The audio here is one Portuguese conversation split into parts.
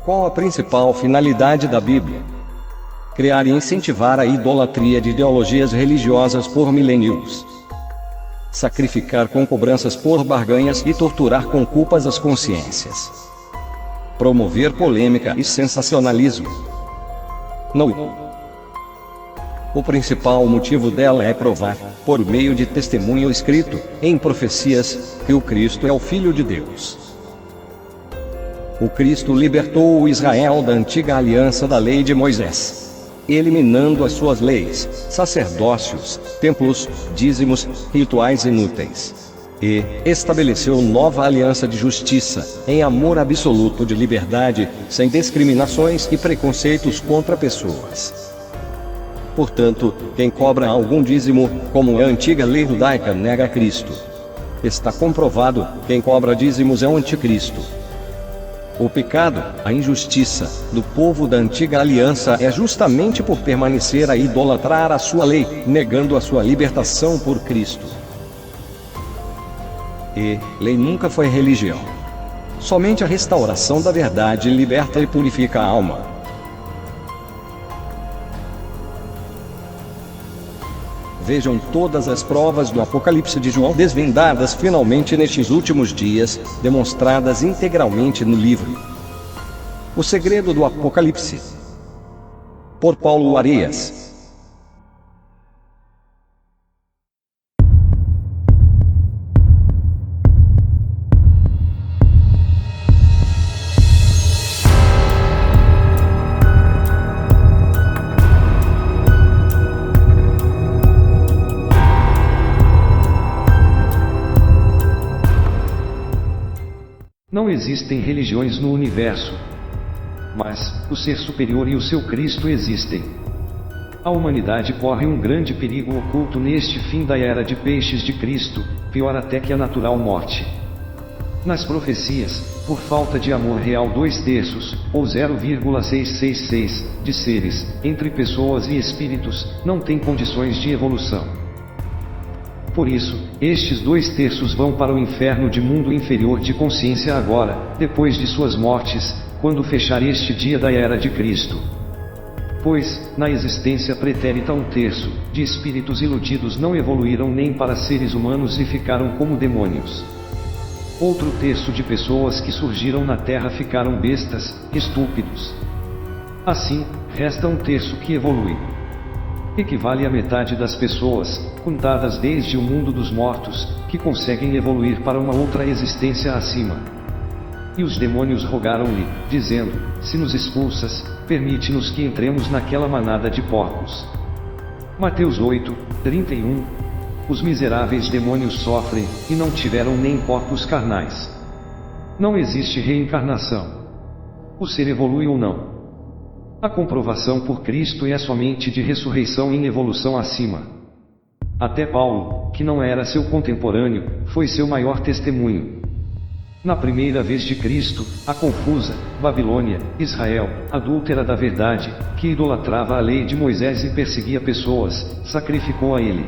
Qual a principal finalidade da Bíblia? Criar e incentivar a idolatria de ideologias religiosas por milênios. Sacrificar com cobranças por barganhas e torturar com culpas as consciências. Promover polêmica e sensacionalismo. Não. O principal motivo dela é provar, por meio de testemunho escrito, em profecias, que o Cristo é o Filho de Deus. O Cristo libertou o Israel da antiga aliança da lei de Moisés, eliminando as suas leis, sacerdócios, templos, dízimos, rituais inúteis. E estabeleceu nova aliança de justiça, em amor absoluto de liberdade, sem discriminações e preconceitos contra pessoas. Portanto, quem cobra algum dízimo, como a antiga lei judaica, nega Cristo. Está comprovado, quem cobra dízimos é o anticristo. O pecado, a injustiça, do povo da antiga aliança é justamente por permanecer a idolatrar a sua lei, negando a sua libertação por Cristo. E lei nunca foi religião. Somente a restauração da verdade liberta e purifica a alma. Vejam todas as provas do Apocalipse de João desvendadas finalmente nestes últimos dias, demonstradas integralmente no livro O Segredo do Apocalipse, por Paulo Arias. Não existem religiões no universo, mas o ser superior e o seu Cristo existem. A humanidade corre um grande perigo oculto neste fim da era de peixes de Cristo, pior até que a natural morte. Nas profecias, por falta de amor real 2/3, ou 0,666, de seres, entre pessoas e espíritos, não têm condições de evolução. Por isso, estes 2/3 vão para o inferno de mundo inferior de consciência agora, depois de suas mortes, quando fechar este dia da era de Cristo. Pois, na existência pretérita 1/3, de espíritos iludidos não evoluíram nem para seres humanos e ficaram como demônios. Outro 1/3 de pessoas que surgiram na Terra ficaram bestas, estúpidos. Assim, resta 1/3 que evolui. Equivale à metade das pessoas, contadas desde o mundo dos mortos, que conseguem evoluir para uma outra existência acima. E os demônios rogaram-lhe, dizendo: se nos expulsas, permite-nos que entremos naquela manada de porcos. Mateus 8:31. Os miseráveis demônios sofrem, e não tiveram nem corpos carnais. Não existe reencarnação. O ser evolui ou não. A comprovação por Cristo é somente de ressurreição em evolução acima. Até Paulo, que não era seu contemporâneo, foi seu maior testemunho. Na primeira vez de Cristo, a confusa Babilônia, Israel, adúltera da verdade, que idolatrava a lei de Moisés e perseguia pessoas, sacrificou a ele.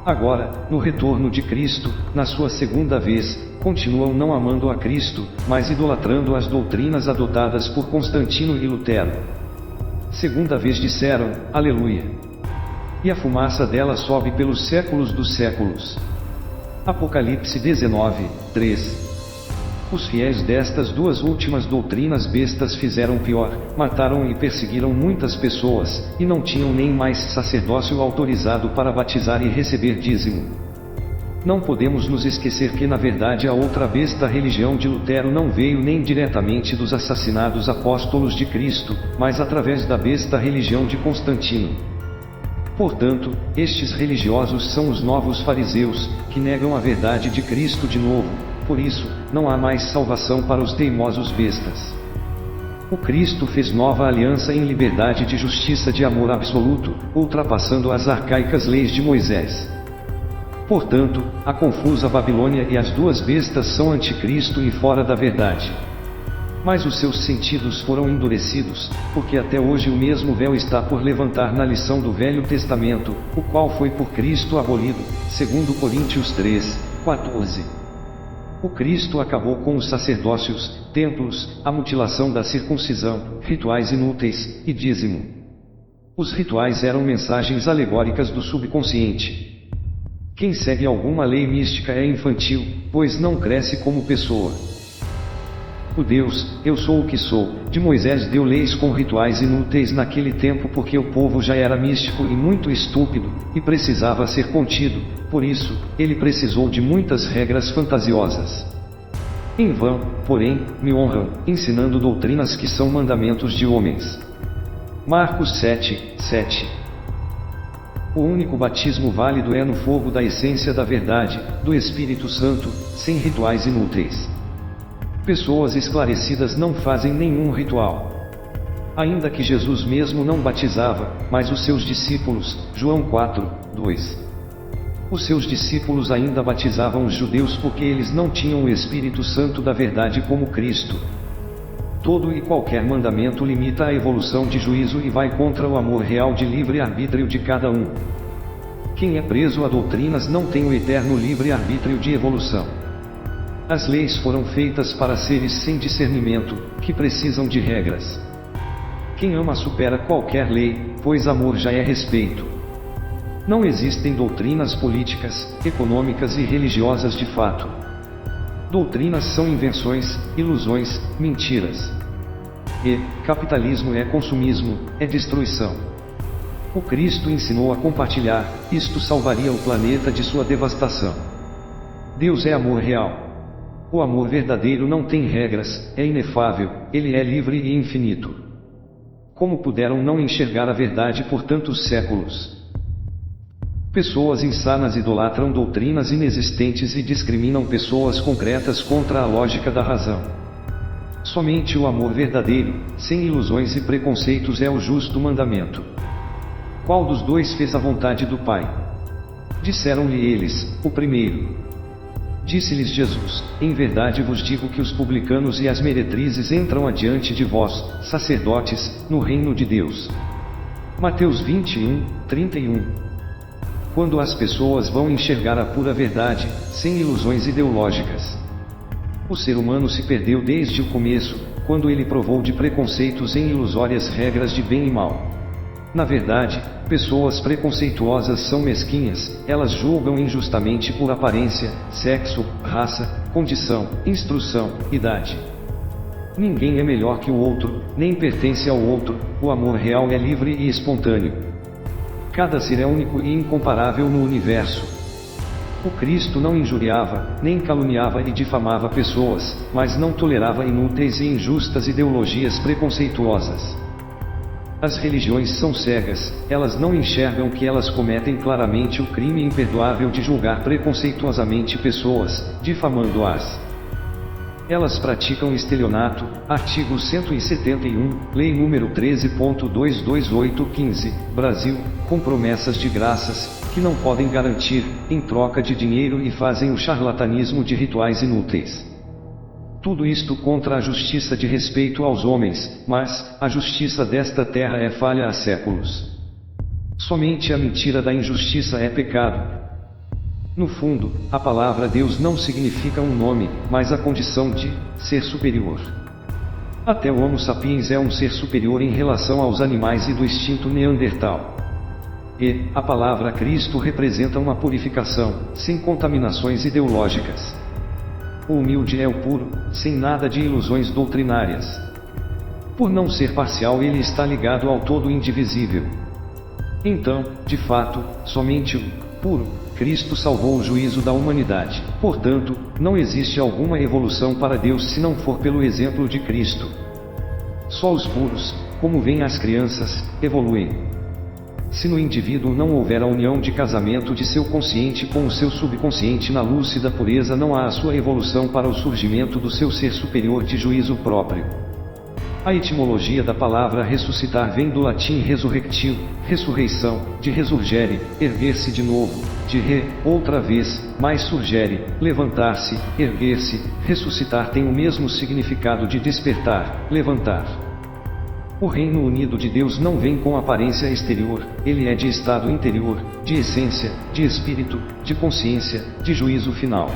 Agora, no retorno de Cristo, na sua segunda vez, continuam não amando a Cristo, mas idolatrando as doutrinas adotadas por Constantino e Lutero. Segunda vez disseram, aleluia. E a fumaça dela sobe pelos séculos dos séculos. Apocalipse 19:3. Os fiéis destas duas últimas doutrinas bestas fizeram pior, mataram e perseguiram muitas pessoas, e não tinham nem mais sacerdócio autorizado para batizar e receber dízimo. Não podemos nos esquecer que na verdade a outra besta religião de Lutero não veio nem diretamente dos assassinados apóstolos de Cristo, mas através da besta religião de Constantino. Portanto, estes religiosos são os novos fariseus, que negam a verdade de Cristo de novo. Por isso, não há mais salvação para os teimosos bestas. O Cristo fez nova aliança em liberdade de justiça de amor absoluto, ultrapassando as arcaicas leis de Moisés. Portanto, a confusa Babilônia e as duas bestas são anticristo e fora da verdade. Mas os seus sentidos foram endurecidos, porque até hoje o mesmo véu está por levantar na lição do Velho Testamento, o qual foi por Cristo abolido, segundo Coríntios 3:14. O Cristo acabou com os sacerdócios, templos, a mutilação da circuncisão, rituais inúteis, e dízimo. Os rituais eram mensagens alegóricas do subconsciente. Quem segue alguma lei mística é infantil, pois não cresce como pessoa. O Deus, eu sou o que sou, de Moisés deu leis com rituais inúteis naquele tempo porque o povo já era místico e muito estúpido, e precisava ser contido, por isso, ele precisou de muitas regras fantasiosas. Em vão, porém, me honram, ensinando doutrinas que são mandamentos de homens. Marcos 7:7. O único batismo válido é no fogo da essência da verdade, do Espírito Santo, sem rituais inúteis. Pessoas esclarecidas não fazem nenhum ritual. Ainda que Jesus mesmo não batizava, mas os seus discípulos, João 4:2. Os seus discípulos ainda batizavam os judeus porque eles não tinham o Espírito Santo da verdade como Cristo. Todo e qualquer mandamento limita a evolução de juízo e vai contra o amor real de livre-arbítrio de cada um. Quem é preso a doutrinas não tem o eterno livre-arbítrio de evolução. As leis foram feitas para seres sem discernimento, que precisam de regras. Quem ama supera qualquer lei, pois amor já é respeito. Não existem doutrinas políticas, econômicas e religiosas de fato. Doutrinas são invenções, ilusões, mentiras. E capitalismo é consumismo, é destruição. O Cristo ensinou a compartilhar, isto salvaria o planeta de sua devastação. Deus é amor real. O amor verdadeiro não tem regras, é inefável, ele é livre e infinito. Como puderam não enxergar a verdade por tantos séculos? Pessoas insanas idolatram doutrinas inexistentes e discriminam pessoas concretas contra a lógica da razão. Somente o amor verdadeiro, sem ilusões e preconceitos é o justo mandamento. Qual dos dois fez a vontade do Pai? Disseram-lhe eles, o primeiro. Disse-lhes Jesus, em verdade vos digo que os publicanos e as meretrizes entram adiante de vós, sacerdotes, no reino de Deus. Mateus 21:31. Quando as pessoas vão enxergar a pura verdade, sem ilusões ideológicas. O ser humano se perdeu desde o começo, quando ele provou de preconceitos em ilusórias regras de bem e mal. Na verdade, pessoas preconceituosas são mesquinhas, elas julgam injustamente por aparência, sexo, raça, condição, instrução, idade. Ninguém é melhor que o outro, nem pertence ao outro, o amor real é livre e espontâneo. Cada ser é único e incomparável no universo. O Cristo não injuriava, nem caluniava e difamava pessoas, mas não tolerava inúteis e injustas ideologias preconceituosas. As religiões são cegas, elas não enxergam que elas cometem claramente o crime imperdoável de julgar preconceituosamente pessoas, difamando-as. Elas praticam estelionato, artigo 171, Lei nº 13.22815, Brasil, com promessas de graças, que não podem garantir, em troca de dinheiro e fazem o charlatanismo de rituais inúteis. Tudo isto contra a justiça de respeito aos homens, mas a justiça desta terra é falha há séculos. Somente a mentira da injustiça é pecado. No fundo, a palavra Deus não significa um nome, mas a condição de ser superior. Até o Homo sapiens é um ser superior em relação aos animais e do instinto neandertal. E a palavra Cristo representa uma purificação, sem contaminações ideológicas. O humilde é o puro, sem nada de ilusões doutrinárias. Por não ser parcial, ele está ligado ao todo indivisível. Então, de fato, somente o puro Cristo salvou o juízo da humanidade. Portanto, não existe alguma evolução para Deus se não for pelo exemplo de Cristo. Só os puros, como veem as crianças, evoluem. Se no indivíduo não houver a união de casamento de seu consciente com o seu subconsciente na lúcida pureza, não há a sua evolução para o surgimento do seu ser superior de juízo próprio. A etimologia da palavra ressuscitar vem do latim resurrectio, ressurreição, de resurgere, erguer-se de novo, de outra vez, mais surgere, levantar-se, erguer-se, ressuscitar tem o mesmo significado de despertar, levantar. O reino unido de Deus não vem com aparência exterior, ele é de estado interior, de essência, de espírito, de consciência, de juízo final.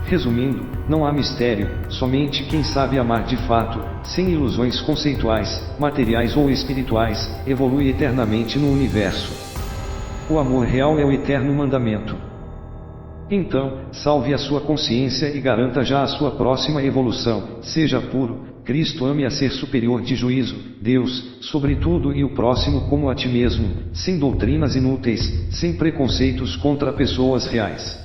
Resumindo, não há mistério, somente quem sabe amar de fato, sem ilusões conceituais, materiais ou espirituais, evolui eternamente no universo. O amor real é o eterno mandamento. Então, salve a sua consciência e garanta já a sua próxima evolução, seja puro, Cristo ame a ser superior de juízo, Deus, sobre tudo e o próximo como a ti mesmo, sem doutrinas inúteis, sem preconceitos contra pessoas reais.